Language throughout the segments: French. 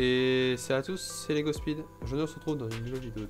Et c'est à tous, c'est Lego Speed. Aujourd'hui on se retrouve dans une nouvelle vidéo.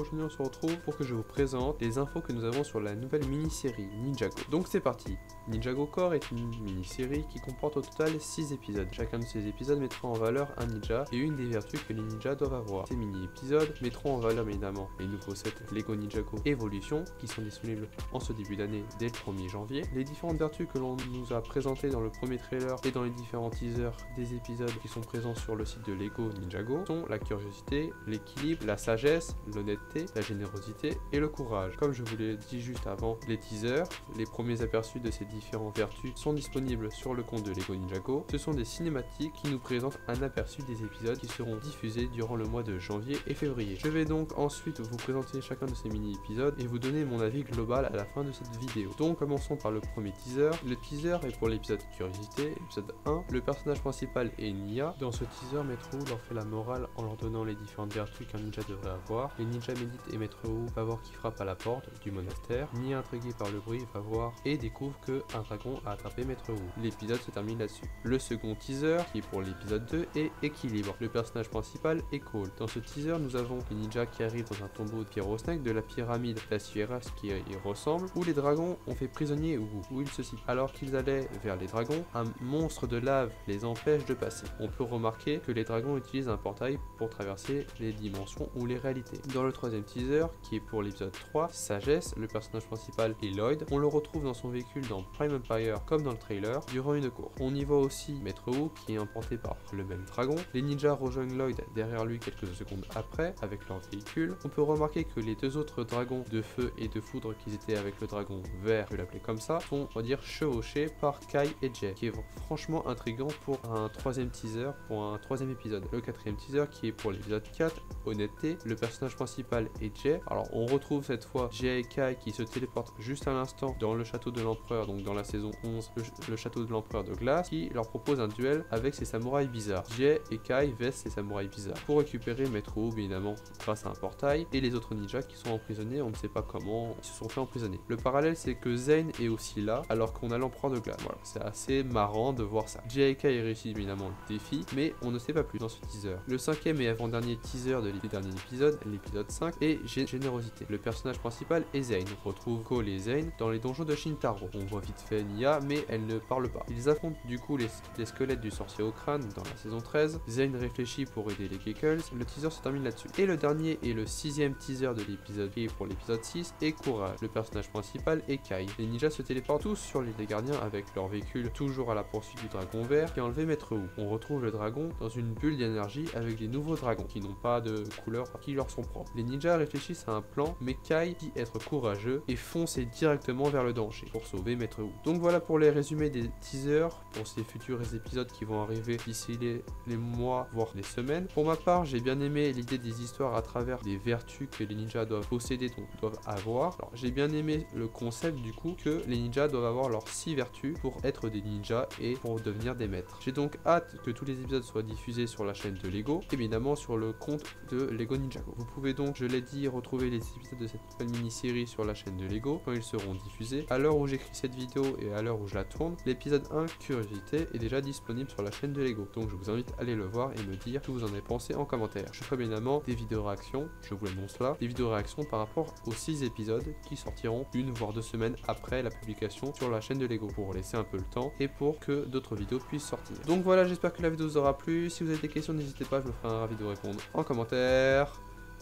Aujourd'hui on se retrouve pour que je vous présente les infos que nous avons sur la nouvelle mini-série Ninjago. Donc c'est parti. Ninjago Core est une mini-série qui comporte au total 6 épisodes. Chacun de ces épisodes mettra en valeur un ninja et une des vertus que les ninjas doivent avoir. Ces mini-épisodes mettront en valeur évidemment les nouveaux sets Lego Ninjago Evolution qui sont disponibles en ce début d'année dès le 1er janvier. Les différentes vertus que l'on nous a présentées dans le premier trailer et dans les différents teasers des épisodes qui sont présents sur le site de Lego Ninjago sont la curiosité, l'équilibre, la sagesse, l'honnêteté, la générosité et le courage. Comme je vous l'ai dit juste avant, les teasers, les premiers aperçus de ces différentes vertus sont disponibles sur le compte de Lego Ninjago. Ce sont des cinématiques qui nous présentent un aperçu des épisodes qui seront diffusés durant le mois de janvier et février. Je vais donc ensuite vous présenter chacun de ces mini-épisodes et vous donner mon avis global à la fin de cette vidéo. Donc commençons par le premier teaser. Le teaser est pour l'épisode curiosité, épisode 1. Le personnage principal est Nya. Dans ce teaser, Maître Wu leur fait la morale en leur donnant les différentes vertus qu'un ninja devrait avoir. Les ninjas méditent et Maître Wu va voir qui frappe à la porte du monastère. Nya, intrigué par le bruit, va voir et découvre que un dragon a attrapé Maître Wu. L'épisode se termine là-dessus. Le second teaser, qui est pour l'épisode 2, est équilibre. Le personnage principal est Cole. Dans ce teaser, nous avons les ninjas qui arrivent dans un tombeau de Pyrosnake de la pyramide La Sierra, ce qui y ressemble, où les dragons ont fait prisonnier Wu, où ils se situent. Alors qu'ils allaient vers les dragons, un monstre de lave les empêche de passer. On peut remarquer que les dragons utilisent un portail pour traverser les dimensions ou les réalités. Dans le troisième teaser, qui est pour l'épisode 3, Sagesse, le personnage principal est Lloyd. On le retrouve dans son véhicule dans Prime Empire comme dans le trailer, durant une course. On y voit aussi Maître Wu qui est emporté par le même dragon. Les ninjas rejoignent Lloyd derrière lui quelques secondes après avec leur véhicule. On peut remarquer que les deux autres dragons de feu et de foudre qui étaient avec le dragon vert, je vais l'appeler comme ça, sont on va dire chevauchés par Kai et Jay, qui est franchement intriguant pour un troisième teaser, pour un troisième épisode. Le quatrième teaser qui est pour l'épisode 4, honnêteté, le personnage principal est Jay. Alors on retrouve cette fois Jay et Kai qui se téléportent juste à l'instant dans le château de l'empereur, donc dans la saison 11, le château de l'empereur de glace, qui leur propose un duel avec ses samouraïs bizarres. Jay et Kai vestent ces samouraïs bizarres pour récupérer Maître Wu, bien évidemment grâce à un portail, et les autres ninjas qui sont emprisonnés, on ne sait pas comment ils se sont fait emprisonner. Le parallèle c'est que Zane est aussi là alors qu'on a l'empereur de glace. Voilà, c'est assez marrant de voir ça. Jay et Kai réussissent évidemment le défi, mais on ne sait pas plus dans ce teaser. Le cinquième et avant-dernier teaser de dernier épisode, l'épisode 5, est générosité. Le personnage principal est Zane. On retrouve Cole et Zane dans les donjons de Shintaro. On voit vite fait Nya, mais elle ne parle pas. Ils affrontent du coup les squelettes du sorcier au crâne dans la saison 13. Zane réfléchit pour aider les Keckles. Le teaser se termine là-dessus. Et le dernier et le sixième teaser de l'épisode qui est pour l'épisode 6 est Courage. Le personnage principal est Kai. Les ninjas se téléportent tous sur l'île des gardiens avec leur véhicule toujours à la poursuite du dragon vert qui a enlevé Maître Wu. On retrouve le dragon dans une bulle d'énergie avec des nouveaux dragons qui n'ont pas de couleur qui leur sont propres. Les ninjas réfléchissent à un plan, mais Kai dit être courageux et foncer directement vers le danger pour sauver Maître Wu. Donc voilà pour les résumés des teasers pour ces futurs épisodes qui vont arriver d'ici les mois voire les semaines. Pour ma part, j'ai bien aimé l'idée des histoires à travers des vertus que les ninjas doivent posséder, donc doivent avoir. Alors j'ai bien aimé le concept du coup que les ninjas doivent avoir leurs 6 vertus pour être des ninjas et pour devenir des maîtres. J'ai donc hâte que tous les épisodes soient diffusés sur la chaîne de Lego, évidemment sur le compte de Lego Ninjago. Vous pouvez donc, je l'ai dit, retrouver les épisodes de cette nouvelle mini-série sur la chaîne de Lego quand ils seront diffusés. À l'heure où j'écris cette vidéo et à l'heure où je la tourne, l'épisode 1 Curiosité est déjà disponible sur la chaîne de Lego. Donc je vous invite à aller le voir et me dire ce que vous en avez pensé en commentaire. Je ferai bien évidemment des vidéos réactions, je vous l'annonce là, des vidéos réactions par rapport aux 6 épisodes qui sortiront une voire 2 semaines après la publication sur la chaîne de Lego pour laisser un peu le temps et pour que d'autres vidéos puissent sortir. Donc voilà, j'espère que la vidéo vous aura plu. Si vous avez des questions, n'hésitez pas, je me ferai un ravi de vous répondre en commentaire.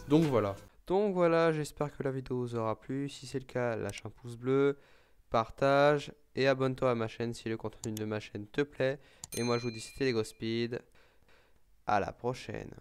Donc voilà, j'espère que la vidéo vous aura plu. Si c'est le cas, lâche un pouce bleu, partage et abonne-toi à ma chaîne si le contenu de ma chaîne te plaît. Et moi je vous dis c'était Lego Speed. À la prochaine.